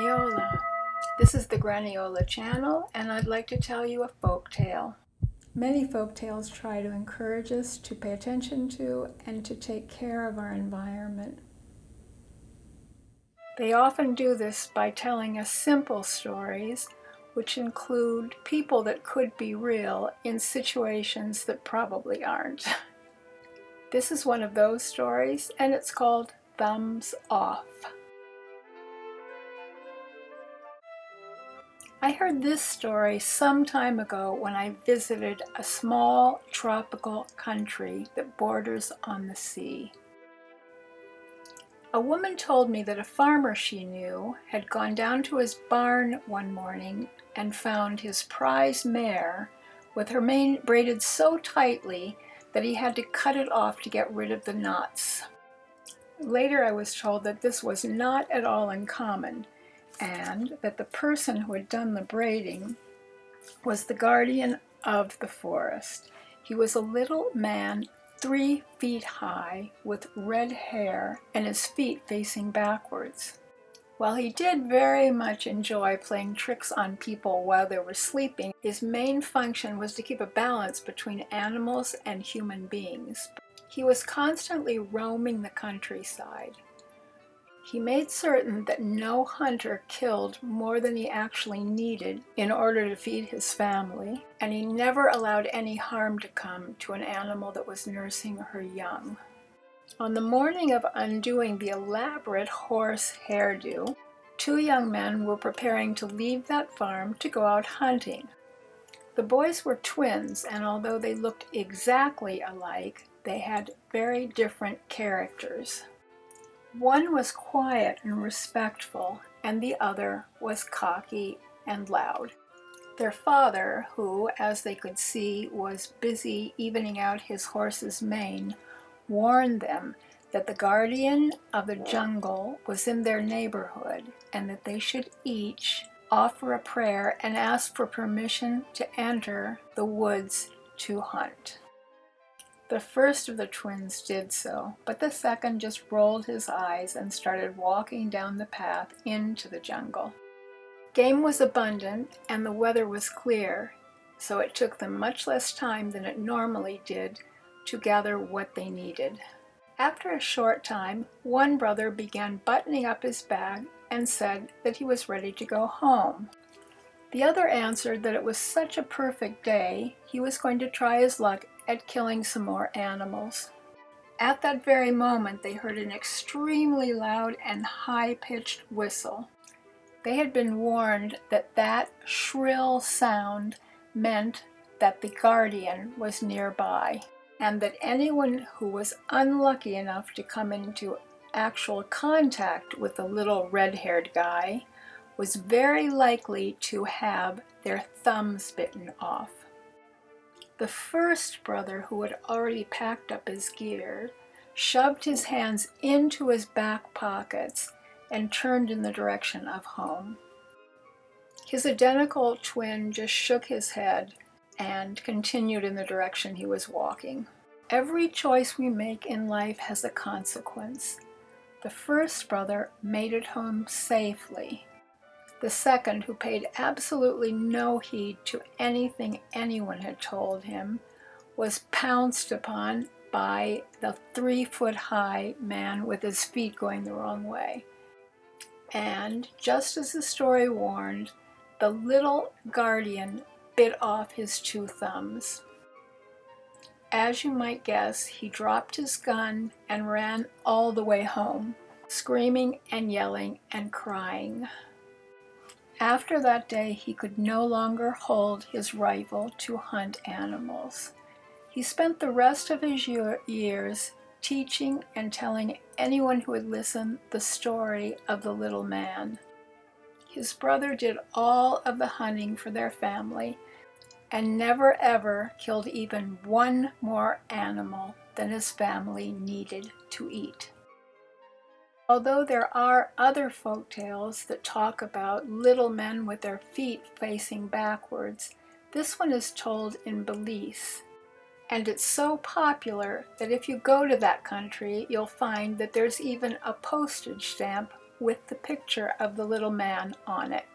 Graniola. This is the Graniola channel, and I'd like to tell you a folk tale. Many folk tales try to encourage us to pay attention to and to take care of our environment. They often do this by telling us simple stories, which include people that could be real in situations that probably aren't. This is one of those stories, and it's called Thumbs Off. I heard this story some time ago when I visited a small tropical country that borders on the sea. A woman told me that a farmer she knew had gone down to his barn one morning and found his prize mare with her mane braided so tightly that he had to cut it off to get rid of the knots. Later I was told that this was not at all uncommon, and that the person who had done the braiding was the guardian of the forest. He was a little man 3 feet high with red hair and his feet facing backwards. While he did very much enjoy playing tricks on people while they were sleeping, his main function was to keep a balance between animals and human beings. He was constantly roaming the countryside. He made certain that no hunter killed more than he actually needed in order to feed his family, and he never allowed any harm to come to an animal that was nursing her young. On the morning of undoing the elaborate horse hairdo, 2 young men were preparing to leave that farm to go out hunting. The boys were twins, and although they looked exactly alike, they had very different characters. One was quiet and respectful, and the other was cocky and loud. Their father, who, as they could see, was busy evening out his horse's mane, warned them that the guardian of the jungle was in their neighborhood, and that they should each offer a prayer and ask for permission to enter the woods to hunt. The first of the twins did so, but the second just rolled his eyes and started walking down the path into the jungle. Game was abundant and the weather was clear, so it took them much less time than it normally did to gather what they needed. After a short time, one brother began buttoning up his bag and said that he was ready to go home. The other answered that it was such a perfect day, he was going to try his luck at killing some more animals. At that very moment, they heard an extremely loud and high-pitched whistle. They had been warned that that shrill sound meant that the guardian was nearby, and that anyone who was unlucky enough to come into actual contact with the little red-haired guy was very likely to have their thumbs bitten off. The first brother, who had already packed up his gear, shoved his hands into his back pockets and turned in the direction of home. His identical twin just shook his head and continued in the direction he was walking. Every choice we make in life has a consequence. The first brother made it home safely. The second, who paid absolutely no heed to anything anyone had told him, was pounced upon by the 3-foot-high man with his feet going the wrong way. And just as the story warned, the little guardian bit off his 2 thumbs. As you might guess, he dropped his gun and ran all the way home, screaming and yelling and crying. After that day, he could no longer hold his rifle to hunt animals. He spent the rest of his years teaching and telling anyone who would listen the story of the little man. His brother did all of the hunting for their family and never ever killed even one more animal than his family needed to eat. Although there are other folk tales that talk about little men with their feet facing backwards, this one is told in Belize. And it's so popular that if you go to that country, you'll find that there's even a postage stamp with the picture of the little man on it.